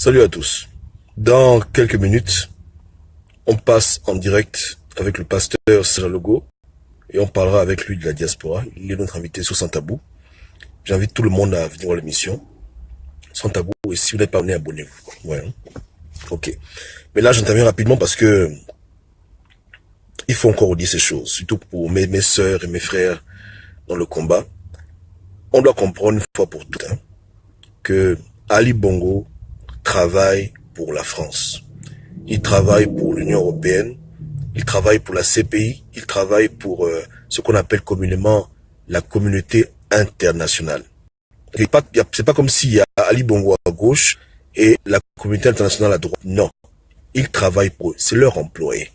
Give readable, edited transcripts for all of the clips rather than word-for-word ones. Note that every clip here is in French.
Salut à tous. Dans quelques minutes, on passe en direct avec le pasteur Serge Logo et on parlera avec lui de la diaspora. Il est notre invité sur Sans Tabou. J'invite tout le monde à venir voir l'émission Sans Tabou, et si vous n'êtes pas abonné, abonnez-vous. Ouais. Ok. Mais là, j'interviens rapidement parce que il faut encore dire ces choses, surtout pour mes sœurs et mes frères dans le combat. On doit comprendre une fois pour toutes que Ali Bongo travaille pour la France. Il travaille pour l'Union européenne, il travaille pour la CPI, il travaille pour ce qu'on appelle communément la communauté internationale. C'est pas comme s'il y a Ali Bongo à gauche et la communauté internationale à droite. Non. Ils travaillent pour eux. C'est leur employé.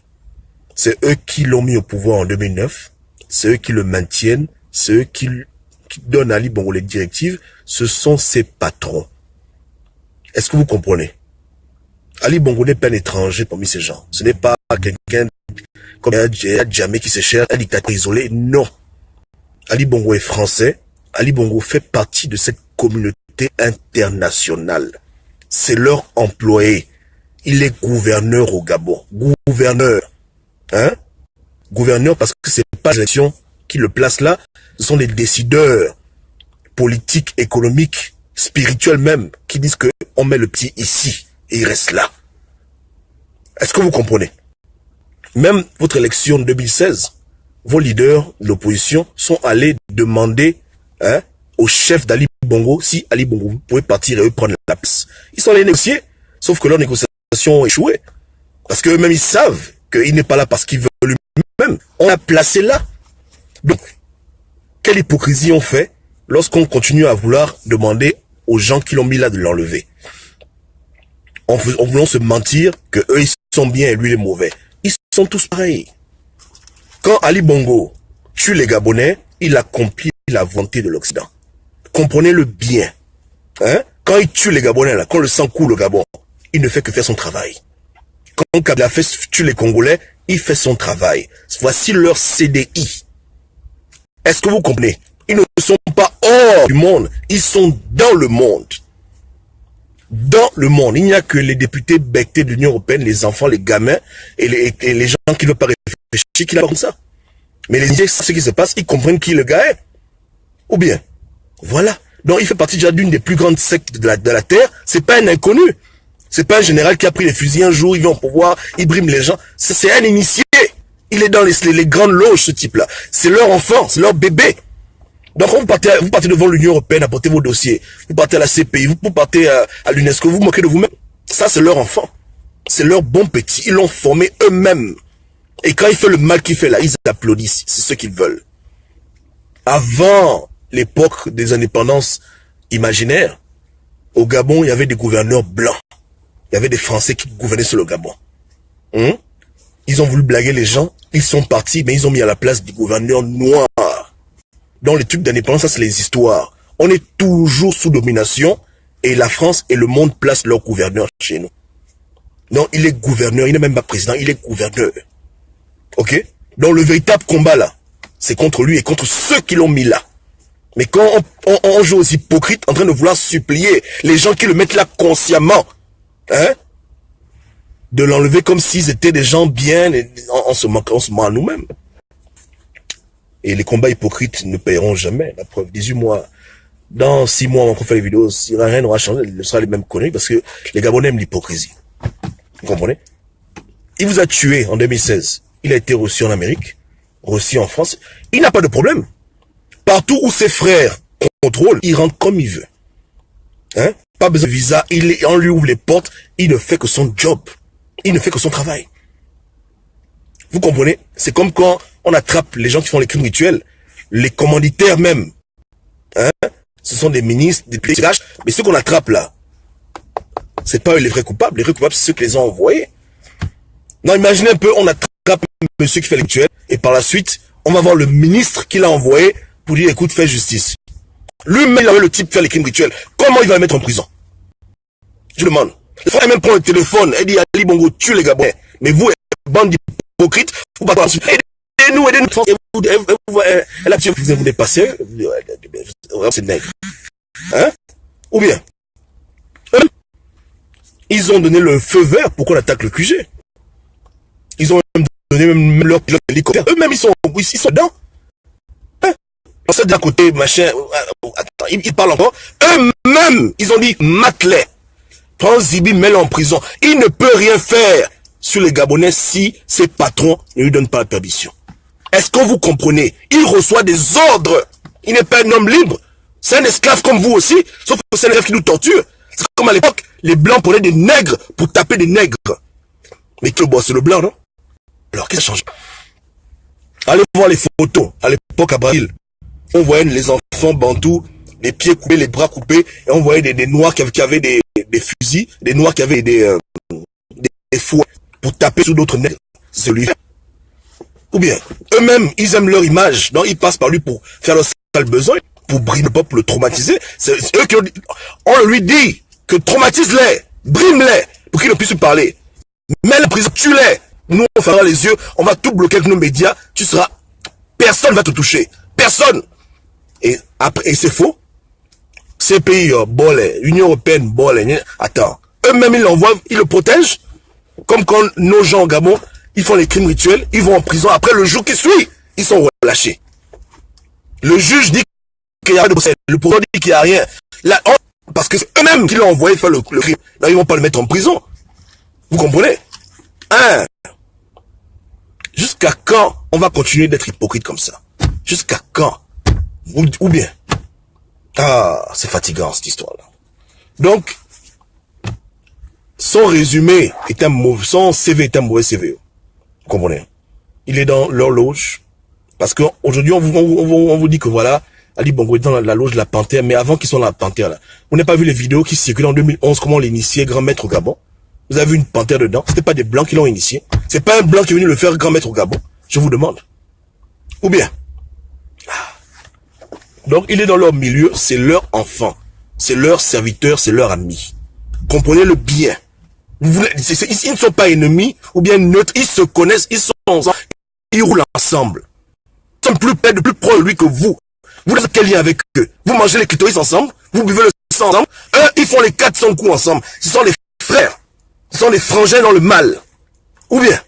C'est eux qui l'ont mis au pouvoir en 2009. C'est eux qui le maintiennent. C'est eux qui donnent à Ali Bongo les directives. Ce sont ses patrons. Est-ce que vous comprenez? Ali Bongo n'est pas un étranger parmi ces gens. Ce n'est pas quelqu'un comme Djamé qui se cherche un dictateur isolé. Non. Ali Bongo est français. Ali Bongo fait partie de cette communauté internationale. C'est leur employé. Il est gouverneur au Gabon. Gouverneur. Gouverneur parce que c'est pas l'élection qui le place là. Ce sont des décideurs politiques, économiques, spirituels même, qui disent que on met le pied ici et il reste là. Est-ce que vous comprenez? Même votre élection de 2016, vos leaders de l'opposition sont allés demander au chef d'Ali Bongo si Ali Bongo pouvait partir et eux prendre la place. Ils sont allés négocier, sauf que leurs négociations ont échoué. Parce qu'eux-mêmes, ils savent qu'il n'est pas là parce qu'il veut lui-même. On l'a placé là. Donc, quelle hypocrisie on fait lorsqu'on continue à vouloir demander aux gens qui l'ont mis là de l'enlever. En voulant se mentir que eux ils sont bien et lui il est mauvais. Ils sont tous pareils. Quand Ali Bongo tue les Gabonais, il accomplit la volonté de l'Occident. Comprenez-le bien. Quand il tue les Gabonais, là, quand le sang coule au Gabon, il ne fait que faire son travail. Quand Kabila tue les Congolais, il fait son travail. Voici leur CDI. Est-ce que vous comprenez? Ils ne sont pas hors du monde, ils sont dans le monde. Dans le monde, il n'y a que les députés bectés de l'Union européenne, les enfants, les gamins et les gens qui ne veulent pas réfléchir qui l'ont comme ça. Mais les Indiens, ce qui se passe, ils comprennent qui le gars est. Ou bien, voilà. Donc il fait partie déjà d'une des plus grandes sectes de la Terre. C'est pas un inconnu. C'est pas un général qui a pris les fusils un jour, il vient au pouvoir, il brime les gens. C'est un initié. Il est dans les grandes loges, ce type-là. C'est leur enfant, c'est leur bébé. Donc quand vous partez devant l'Union européenne, apportez vos dossiers, vous partez à la CPI, vous partez à l'UNESCO, vous vous moquez de vous-même. Ça, c'est leur enfant. C'est leur bon petit. Ils l'ont formé eux-mêmes. Et quand il fait le mal qu'il fait là, ils applaudissent. C'est ce qu'ils veulent. Avant l'époque des indépendances imaginaires, au Gabon, il y avait des gouverneurs blancs. Il y avait des Français qui gouvernaient sur le Gabon. Ils ont voulu blaguer les gens. Ils sont partis, mais ils ont mis à la place des gouverneurs noirs. Dans les trucs d'indépendance, ça c'est les histoires. On est toujours sous domination et la France et le monde placent leur gouverneur chez nous. Non, il est gouverneur, il n'est même pas président, il est gouverneur. Ok? Donc le véritable combat là, c'est contre lui et contre ceux qui l'ont mis là. Mais quand on joue aux hypocrites en train de vouloir supplier les gens qui le mettent là consciemment, de l'enlever comme s'ils étaient des gens bien, on se ment à nous-mêmes. Et les combats hypocrites ne paieront jamais. La preuve, 18 mois, dans 6 mois, on va faire les vidéos, rien n'aura changé, ce sera les mêmes conneries parce que les Gabonais aiment l'hypocrisie. Vous comprenez? Il vous a tué en 2016. Il a été reçu en Amérique, reçu en France. Il n'a pas de problème. Partout où ses frères contrôlent, il rentre comme il veut. Pas besoin de visa, on lui ouvre les portes, il ne fait que son job. Il ne fait que son travail. Vous comprenez? C'est comme quand on attrape les gens qui font les crimes rituels, les commanditaires même. Ce sont des ministres, des députés, mais ceux qu'on attrape là, c'est pas eux les vrais coupables. Les vrais coupables, c'est ceux qui les ont envoyés. Non, imaginez un peu, on attrape monsieur qui fait les rituels, et par la suite, on va voir le ministre qui l'a envoyé pour dire, écoute, fais justice. Lui-même, il avait le type faire les crimes rituels. Comment il va le mettre en prison? Je demande. Il faudrait même prendre le téléphone et dire, Ali Bongo, tue les Gabonais. Mais vous, bande d'hypocrites, vous partez ensuite. Aidez-nous, aidez-nous. Elle a tué, vous dépassez. C'est nègre. Ou bien, Ils ont donné le feu vert pour qu'on attaque le QG. Ils ont même donné même leur pilote hélicoptère. Eux-mêmes, ils sont dedans. Hein? Ça d'un côté, machin, attends, ils parlent encore. Eux-mêmes, ils ont dit, mate-les. Prends Zibi, mets-le en prison. Il ne peut rien faire sur les Gabonais si ses patrons ne lui donnent pas la permission. Est-ce que vous comprenez? Il reçoit des ordres. Il n'est pas un homme libre. C'est un esclave comme vous aussi, sauf que c'est un esclave qui nous torture. C'est comme à l'époque, les blancs prenaient des nègres pour taper des nègres. Mais qui le boit, c'est le blanc, non? Alors, qu'est-ce qui a changé? Allez voir les photos. À l'époque, à Brésil, on voyait les enfants bantous, les pieds coupés, les bras coupés, et on voyait des noirs qui avaient des fusils, des noirs qui avaient des fouets pour taper sur d'autres nègres. C'est lui. Ou bien, eux-mêmes, ils aiment leur image, donc ils passent par lui pour faire leur sale besoin, pour brimer le peuple, pour le traumatiser. C'est eux qui ont dit, on lui dit que traumatise-les, brime-les, pour qu'ils ne puissent plus parler. Mets-les en prison, tue-les. Nous, on fera les yeux, on va tout bloquer avec nos médias, tu seras, personne va te toucher. Personne. Et après, et c'est faux. Ces pays, bolé, Union Européenne, bolé, attends. Eux-mêmes, ils l'envoient, ils le protègent. Comme quand nos gens au Gabon, ils font les crimes rituels, ils vont en prison. Après, le jour qui suit, ils sont relâchés. Le juge dit qu'il n'y a rien de procès. Le procureur dit qu'il n'y a rien. Là, parce que c'est eux-mêmes qui l'ont envoyé faire le crime. Là, ils vont pas le mettre en prison. Vous comprenez? Hein? Jusqu'à quand on va continuer d'être hypocrite comme ça? Jusqu'à quand? Ou bien? Ah, c'est fatigant cette histoire-là. Donc, son résumé est un mauvais, son CV est un mauvais CV. Vous comprenez? Il est dans l'horloge. Parce qu'aujourd'hui, on vous dit que voilà, Ali Bongo est dans la loge de la Panthère, mais avant qu'ils soient dans la Panthère, là, vous n'avez pas vu les vidéos qui circulent en 2011, comment on l'initiait grand maître au Gabon? Vous avez vu une panthère dedans? C'était pas des blancs qui l'ont initié. C'est pas un blanc qui est venu le faire grand maître au Gabon. Je vous demande. Ou bien? Donc, il est dans leur milieu, c'est leur enfant. C'est leur serviteur, c'est leur ami. Comprenez-le bien. Ils ne sont pas ennemis, ou bien neutres, ils se connaissent, ils sont ensemble, ils roulent ensemble. Ils sont plus près, de plus proches de lui que vous. Vous avez quel lien avec eux? Vous mangez les clitoris ensemble, vous buvez le sang ensemble, eux, ils font les 400 coups ensemble. Ce sont les frères. Ce sont les frangins dans le mal. Ou bien,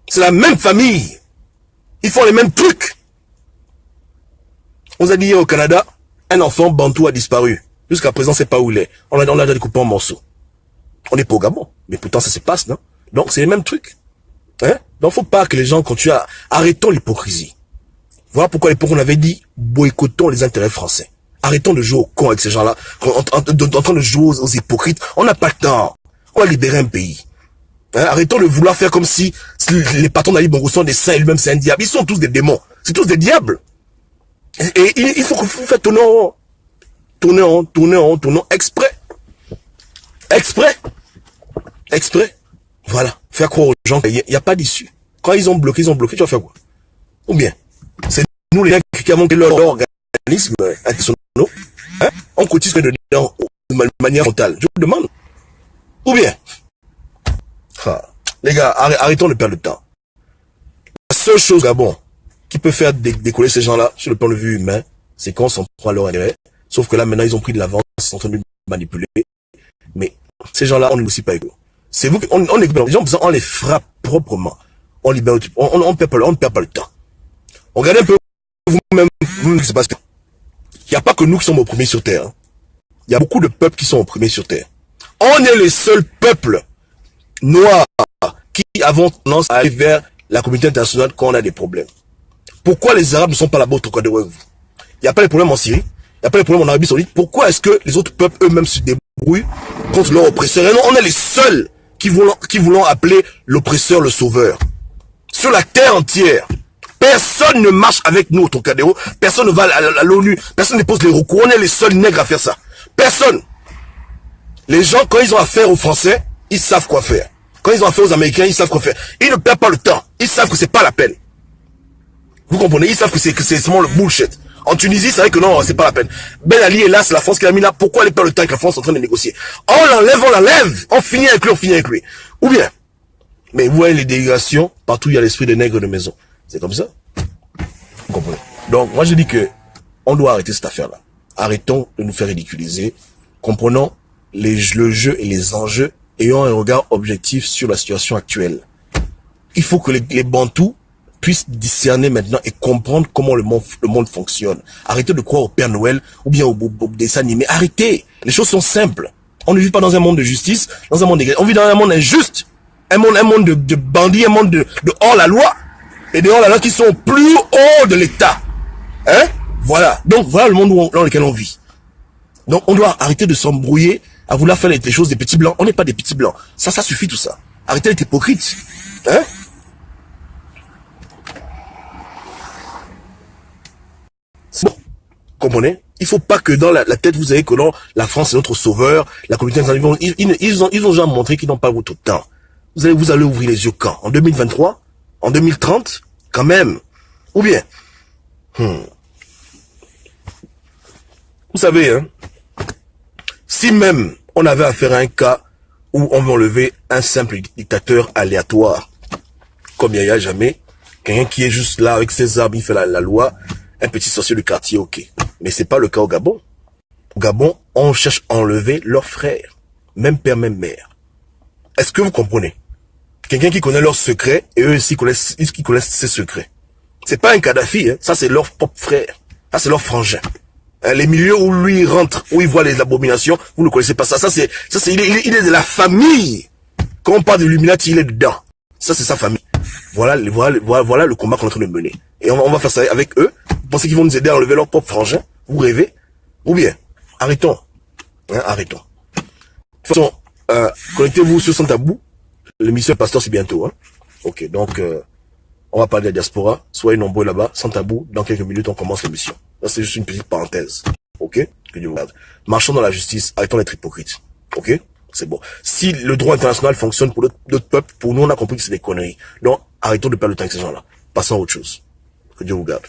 c'est la même famille. Ils font les mêmes trucs. On a dit hier au Canada, un enfant bantou a disparu. Jusqu'à présent, c'est pas où il est. On l'a déjà découpé en morceaux. On n'est pas au Gabon. Mais pourtant, ça se passe, non? Donc, c'est les mêmes trucs. Hein? Donc, faut pas que les gens continuent à... Arrêtons l'hypocrisie. Voilà pourquoi à l'époque, on avait dit, boycottons les intérêts français. Arrêtons de jouer au con avec ces gens-là. En train de jouer aux hypocrites. On n'a pas le temps. On va libérer un pays. Hein? Arrêtons de vouloir faire comme si les patrons d'Ali Bongo sont des saints et lui-même c'est un diable. Ils sont tous des démons. C'est tous des diables. Et il faut que vous faites tourner en rond, exprès. Exprès. Voilà. Faire croire aux gens qu'il n'y a pas d'issue. Quand ils ont bloqué, tu vas faire quoi? Ou bien, c'est nous les gens qui avons créé leur organisme international. Hein? On cotise dedans de manière totale. Je vous demande. Ou bien, les gars, arrêtons de perdre le temps. La seule chose, Gabon, qui peut faire décoller ces gens-là, sur le point de vue humain, c'est qu'on s'en prend à leur intérêt. Sauf que là, maintenant, ils ont pris de l'avance, ils sont en train de manipuler. Mais ces gens-là, on ne négocie pas avec eux. C'est vous, les gens, on les frappe proprement. On libère, on perd pas le temps. Regardez un peu vous-même, ce qui se passe. Il n'y a pas que nous qui sommes opprimés sur Terre. Il y a beaucoup de peuples qui sont opprimés sur Terre. On est les seuls peuples noirs qui avons tendance à aller vers la communauté internationale quand on a des problèmes. Pourquoi les Arabes ne sont pas là-bas au Trocadéro avec vous? Il n'y a pas de problème en Syrie, il n'y a pas de problème en Arabie Saoudite. Pourquoi est-ce que les autres peuples eux-mêmes se débrouillent contre leur oppresseur? Et non, on est les seuls qui voulons appeler l'oppresseur le sauveur. Sur la terre entière, personne ne marche avec nous au Trocadéro, personne ne va à l'ONU, personne ne pose les recours. On est les seuls nègres à faire ça. Personne. Les gens, quand ils ont affaire aux Français, ils savent quoi faire. Quand ils ont affaire aux Américains, ils savent quoi faire. Ils ne perdent pas le temps. Ils savent que c'est pas la peine. Vous comprenez? Ils savent que c'est seulement le bullshit. En Tunisie, c'est vrai que non, c'est pas la peine. Ben Ali est là, c'est la France qui l'a mis là. Pourquoi elle perd le temps avec la France en train de négocier? On l'enlève. On finit avec lui. Ou bien. Mais vous voyez les délégations, partout il y a l'esprit des nègres de maison. C'est comme ça. Vous comprenez? Donc, moi je dis que on doit arrêter cette affaire-là. Arrêtons de nous faire ridiculiser. Comprenons le jeu et les enjeux, ayant un regard objectif sur la situation actuelle. Il faut que les Bantous puissent discerner maintenant et comprendre comment le monde fonctionne. Arrêtez de croire au Père Noël ou bien au dessin animé. Arrêtez. Les choses sont simples. On ne vit pas dans un monde de justice, dans un monde d'égal. On vit dans un monde injuste. Un monde de bandits, un monde de hors-la-loi. Et de hors-la-loi qui sont plus haut de l'État. Hein? Voilà. Donc, voilà le monde dans lequel on vit. Donc, on doit arrêter de s'embrouiller à vouloir faire les choses des petits blancs. On n'est pas des petits blancs. Ça suffit tout ça. Arrêtez d'être hypocrite. Hein? Bon, comprenez? Il faut pas que dans la tête vous ayez que non, la France est notre sauveur, la communauté internationale, ils ont déjà montré qu'ils n'ont pas votre temps. Vous allez ouvrir les yeux quand? En 2023? En 2030? Quand même. Ou bien? Vous savez, hein, si même on avait affaire à un cas où on veut enlever un simple dictateur aléatoire, comme il n'y a jamais, quelqu'un qui est juste là avec ses armes, il fait la loi, un petit sorcier de quartier, ok. Mais c'est pas le cas au Gabon. Au Gabon, on cherche à enlever leurs frères, même père, même mère. Est-ce que vous comprenez? Quelqu'un qui connaît leurs secrets, et eux aussi connaissent ses secrets. C'est pas un Kadhafi, hein. Ça c'est leur propre frère. Ça c'est leur frangin. Les milieux où lui rentre, où il voit les abominations, vous ne connaissez pas ça. Il est de la famille. Quand on parle de l'Illuminati, il est dedans. Ça c'est sa famille. Voilà le combat qu'on est en train de mener. Et on va faire ça avec eux. Vous pensez qu'ils vont nous aider à enlever leur propre frangin? Vous rêvez? Ou bien, arrêtons. Hein, arrêtons. De toute façon, connectez-vous sur Sans Tabou. L'émission Pasteur, c'est bientôt. Hein. Ok, donc, on va parler de la diaspora. Soyez nombreux là-bas, Sans Tabou. Dans quelques minutes, on commence l'émission. Ça, c'est juste une petite parenthèse. Ok? Que Dieu vous garde. Marchons dans la justice. Arrêtons d'être hypocrites. Ok? C'est bon. Si le droit international fonctionne pour d'autres peuples, pour nous, on a compris que c'est des conneries. Donc, arrêtons de perdre le temps avec ces gens-là. Passons à autre chose. Que Dieu vous garde.